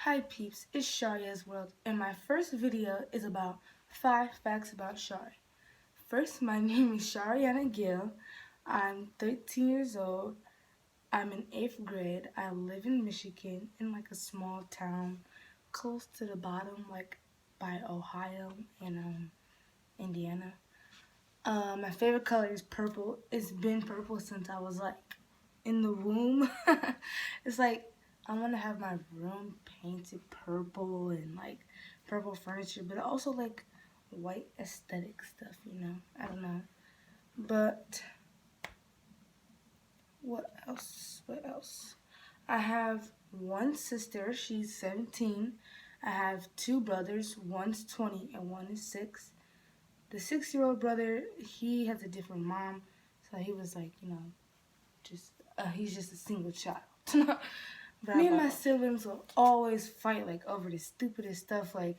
Hi peeps, it's Chari's World, and my first video is about 5 facts about Chari. First, my name is Chariana Gill. I'm 13 years old. I'm in 8th grade. I live in Michigan, in like a small town close to the bottom, like by Ohio and Indiana. My favorite color is purple. It's been purple since I was like in the womb. It's like I want to have my room painted purple and like purple furniture, but also like white aesthetic stuff, you know. I don't know. But what else? What else? I have one sister, she's 17. I have two brothers, one's 20 and one is 6. The 6-year-old brother, he has a different mom, so he was like, you know, just he's just a single child. Me and my siblings will always fight like over the stupidest stuff. Like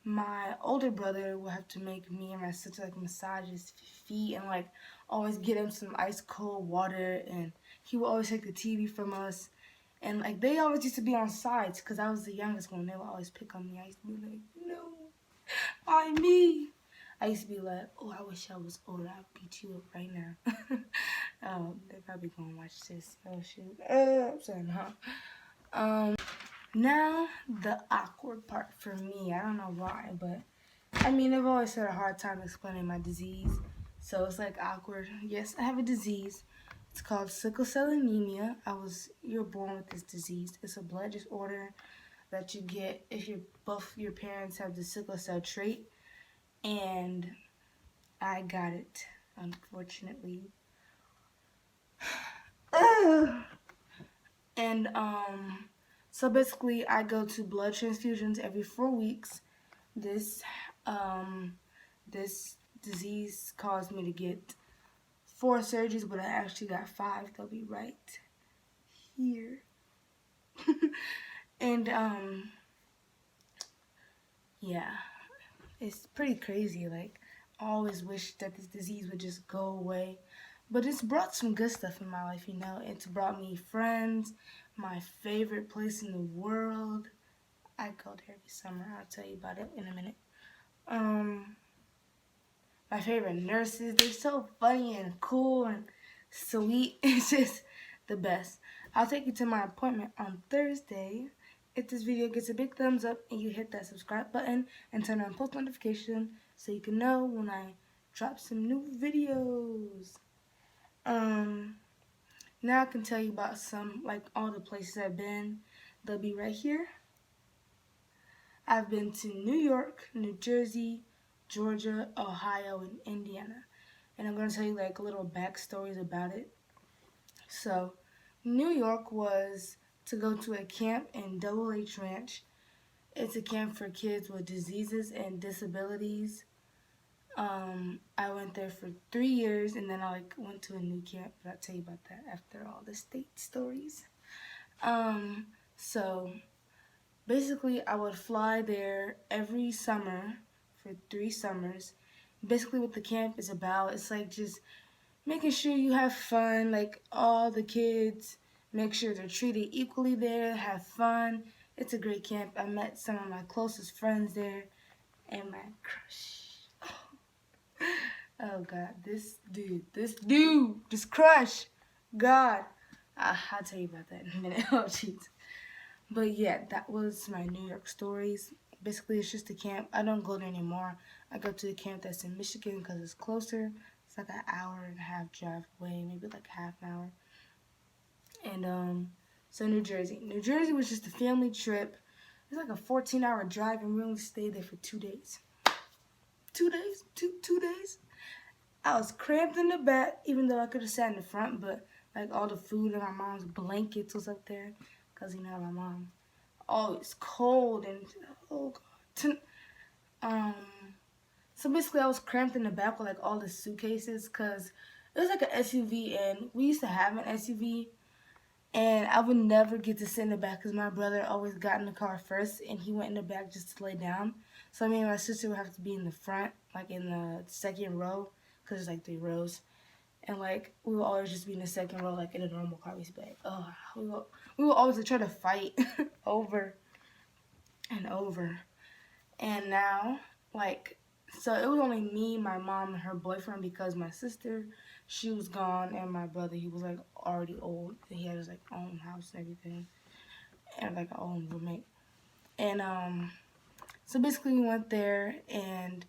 my older brother will have to make me and my sister like massage his feet and like always get him some ice cold water, and he will always take the TV from us. And like they always used to be on sides because I was the youngest one. They would always pick on me. I used to be like, no, why me? I used to be like, oh, I wish I was older. I'd beat you up right now. They're probably gonna watch this. Oh shoot. I'm saying, huh? Now the awkward part for me. I don't know why, but I mean, I've always had a hard time explaining my disease, so it's like awkward. Yes, I have a disease. It's called sickle cell anemia. You're born with this disease. It's a blood disorder that you get if both your parents have the sickle cell trait, and I got it, unfortunately. And so basically I go to blood transfusions every 4 weeks. This this disease caused me to get 4 surgeries, but I actually got 5. They'll be right here. And yeah, it's pretty crazy. Like, I always wish that this disease would just go away. But it's brought some good stuff in my life, you know. It's brought me friends, my favorite place in the world. I go there every summer. I'll tell you about it in a minute. My favorite nurses. They're so funny and cool and sweet. It's just the best. I'll take you to my appointment on Thursday. If this video gets a big thumbs up and you hit that subscribe button and turn on post notification so you can know when I drop some new videos. Now I can tell you about all the places I've been. They'll be right here. I've been to New York, New Jersey, Georgia, Ohio, and Indiana. And I'm going to tell you like little backstories about it. So, New York was to go to a camp in Double H Ranch. It's a camp for kids with diseases and disabilities. I went there for 3 years, and then I went to a new camp, but I'll tell you about that after all the state stories. So basically I would fly there every summer for 3 summers. Basically what the camp is about, it's like just making sure you have fun, like all the kids, make sure they're treated equally there, have fun. It's a great camp. I met some of my closest friends there and my crush. Oh God, this crush, God. I'll tell you about that in a minute. Oh jeez. But yeah, that was my New York stories. Basically, it's just a camp. I don't go there anymore. I go to the camp that's in Michigan because it's closer. It's like an hour and a half drive away, maybe like half an hour. And so New Jersey. New Jersey was just a family trip. It's like a 14-hour drive, and we only stayed there for 2 days. 2 days? Two days? I was cramped in the back, even though I could have sat in the front, but like all the food and my mom's blankets was up there, because you know my mom always cold and oh God. So basically I was cramped in the back with like all the suitcases, because it was like an SUV, and we used to have an SUV, and I would never get to sit in the back because my brother always got in the car first, and he went in the back just to lay down. So me and my sister would have to be in the front, like in the second row, because there's like 3 rows. And like we would always just be in the second row, like in a normal car. We used to be like, oh, we would always try to fight over and over. And now, like, so it was only me, my mom, and her boyfriend because my sister, she was gone, and my brother, he was like already old. He had his like own house and everything, and like an own roommate. And so basically we went there, and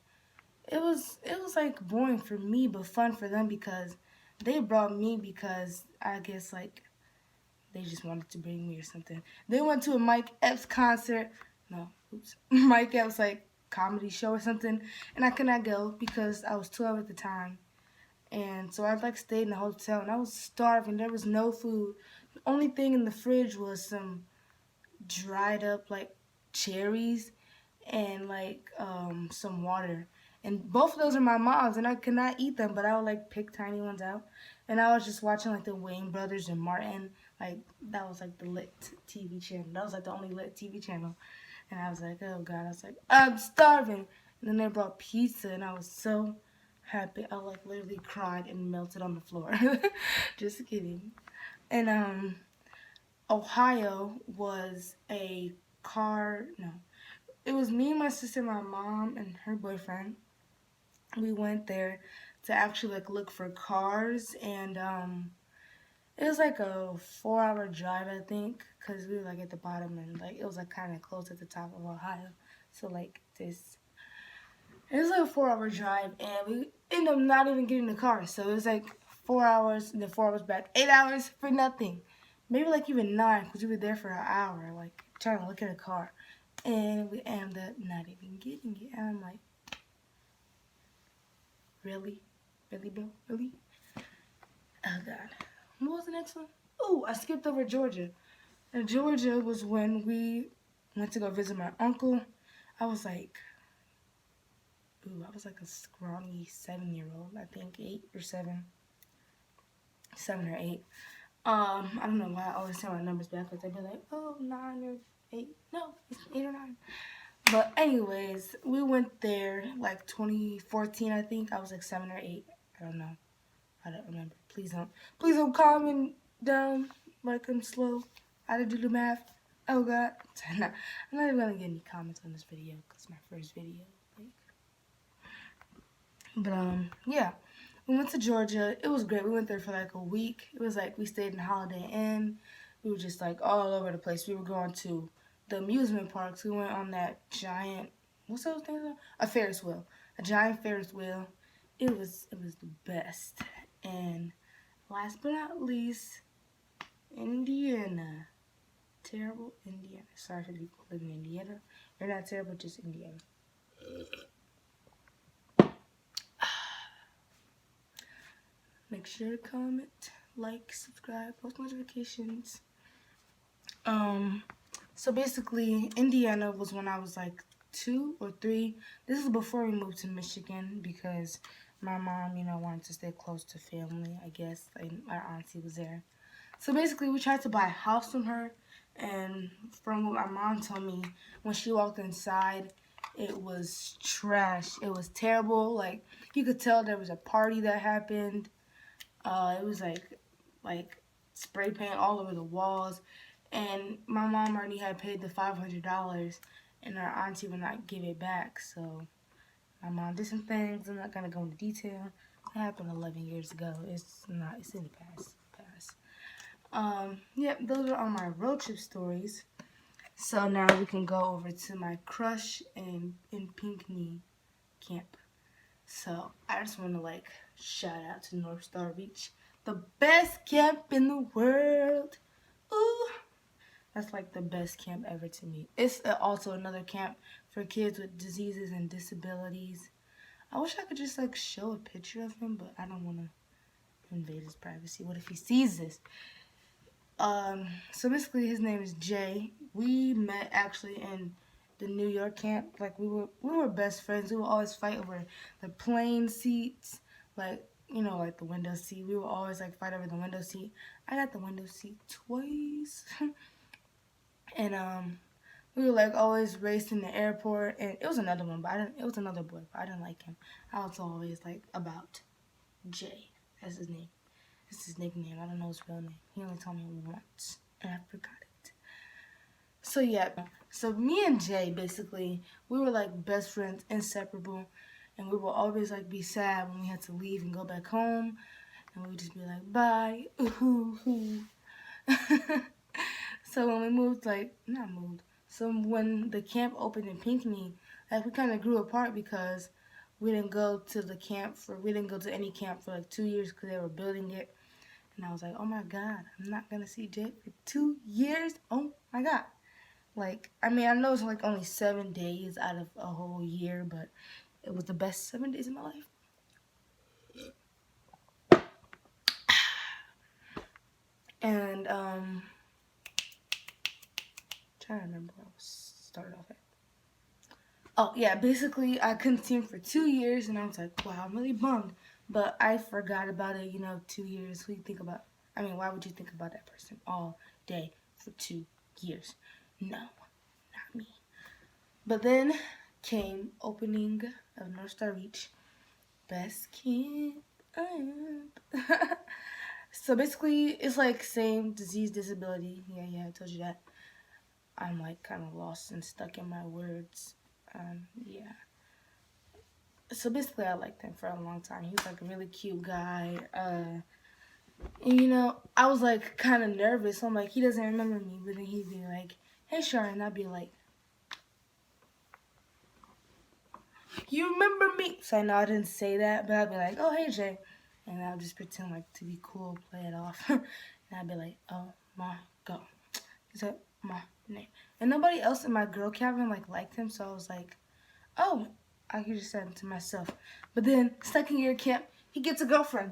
it was like boring for me, but fun for them because they brought me because I guess like they just wanted to bring me or something. They went to a Mike Epps concert. No, oops. Mike Epps like comedy show or something, and I could not go because I was 12 at the time. And so I like stayed in the hotel, and I was starving. There was no food. The only thing in the fridge was some dried up like cherries and like some water. And both of those are my mom's, and I could not eat them, but I would like pick tiny ones out. And I was just watching like the Wayne brothers and Martin, like that was like the lit TV channel. That was like the only lit TV channel. And I was like, oh God, I was like, I'm starving. And then they brought pizza, and I was so happy. I like literally cried and melted on the floor. Just kidding. And Ohio was a car. No, it was me, my sister, my mom, and her boyfriend. We went there to actually like look for cars, and it was like a 4 hour drive, I think, because we were like at the bottom, and like it was like kind of close at the top of Ohio. So like this, it was like a 4 hour drive, and we ended up not even getting the car. So it was like 4 hours and then 4 hours back, 8 hours for nothing. Maybe like even nine, because we were there for an hour, like trying to look at a car, and we ended up not even getting it. And I'm like, really, really, bro, really? Oh God. What was the next one? Oh, I skipped over Georgia. And Georgia was when we went to go visit my uncle. I was like, I was like a scrawny 7-year-old, I think, 8 or 7, 7 or 8. I don't know why I always say my numbers backwards. I'd be like, oh, 9 or 8. No, it's 8 or 9. But anyways, we went there like 2014, I think. I was like 7 or 8. I don't know. I don't remember. Please don't comment down like I'm slow. I did do the math. Oh God. I'm not even gonna get any comments on this video because it's my first video. Like, but yeah, we went to Georgia. It was great. We went there for like a week. It was like we stayed in Holiday Inn. We were just like all over the place. We were going to the amusement parks. We went on that giant, what's those things? A Ferris wheel. A giant Ferris wheel. It was the best. And last but not least, Indiana. Terrible Indiana. Sorry for the people living in Indiana. You're not terrible, just Indiana. Make sure to comment, like, subscribe, post notifications. So basically, Indiana was when I was like 2 or 3. This is before we moved to Michigan because my mom, wanted to stay close to family, I guess. And our auntie was there. So basically, we tried to buy a house from her, and from what my mom told me, when she walked inside, it was trash. It was terrible. Like, you could tell there was a party that happened. It was like spray paint all over the walls, and my mom already had paid the $500, and our auntie would not give it back. So my mom did some things. I'm not gonna go into detail. It happened 11 years ago. It's not. It's in the past. Yep, those are all my road trip stories. So now we can go over to my crush in Pinckney camp. So I just want to like shout out to North Star Beach, the best camp in the world. Ooh, that's like the best camp ever to me. It's also another camp for kids with diseases and disabilities. I wish I could just like show a picture of him, but I don't want to invade his privacy. What if he sees this? So basically his name is Jay. We met actually in the New York camp. Like we were best friends. We would always fight over the plane seats, like like the window seat. We would always like fight over the window seat. I got the window seat twice. And we were like always racing the airport, and it was another one, but it was another boy, but I didn't like him. I was always like about Jay. That's his name. It's his nickname. I don't know his real name. He only told me once, and I forgot it. So yeah, So me and Jay, basically, we were like best friends, inseparable, and we would always like be sad when we had to leave and go back home, and we would just be like, bye, ooh, ooh. So when we moved, like, not moved, so when the camp opened in Pinckney, like, we kind of grew apart because we didn't go to the camp we didn't go to any camp for like 2 years because they were building it. And I was like, oh my God, I'm not going to see Jay for 2 years? Oh my God. Like, I mean, I know it's like only 7 days out of a whole year, but it was the best 7 days of my life. And, trying to remember where I was started off at. Oh, yeah, basically, I couldn't see him for 2 years, and I was like, wow, I'm really bummed. But I forgot about it, 2 years. Who you think about? I mean, why would you think about that person all day for 2 years? No, not me. But then came opening of North Star Reach. Best camp up. So basically, it's like same disease, disability. Yeah, I told you that. I'm like kind of lost and stuck in my words. Yeah. So basically, I liked him for a long time. He was like a really cute guy. And I was like kind of nervous. So I'm like, he doesn't remember me. But then he'd be like, hey, Sharon. And I'd be like, you remember me? So I know I didn't say that, but I'd be like, oh, hey, Jay. And I'll just pretend like to be cool, play it off. And I'd be like, oh my God. Is that my name? And nobody else in my girl cabin like liked him, so I was like, oh, I could just say it to myself. But then, second year camp, he gets a girlfriend.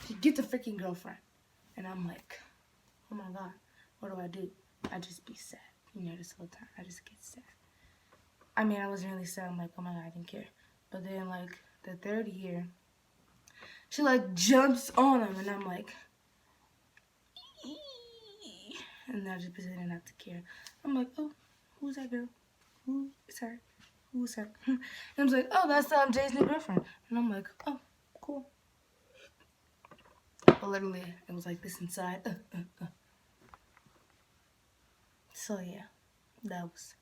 He gets a freaking girlfriend. And I'm like, oh my God, what do? I just be sad. This whole time, I just get sad. I mean, I wasn't really sad. I'm like, oh my God, I didn't care. But then, like, the third year, she, like, jumps on him, and I'm like, ee. And I just pretended not to care. I'm like, oh, who's that girl? Who is her? Who's her? And I was like, oh, that's Jay's new girlfriend. And I'm like, oh, cool. But literally, it was like this inside. So yeah, that was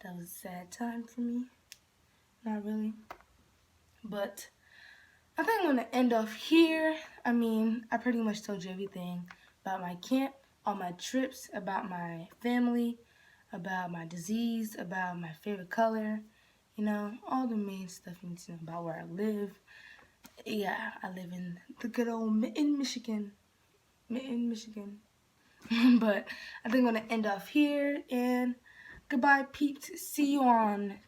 a sad time for me. Not really, but I think I'm gonna end off here. I mean, I pretty much told you everything about my camp, all my trips, about my family, about my disease, about my favorite color. All the main stuff you need to know about where I live. Yeah, I live in the good old Mitten, Michigan. Mitten, Michigan. But I think I'm gonna end off here, and goodbye, peeps. See you on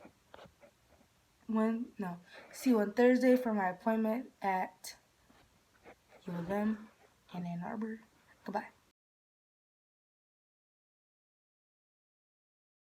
Thursday for my appointment at U of M in Ann Arbor. Goodbye.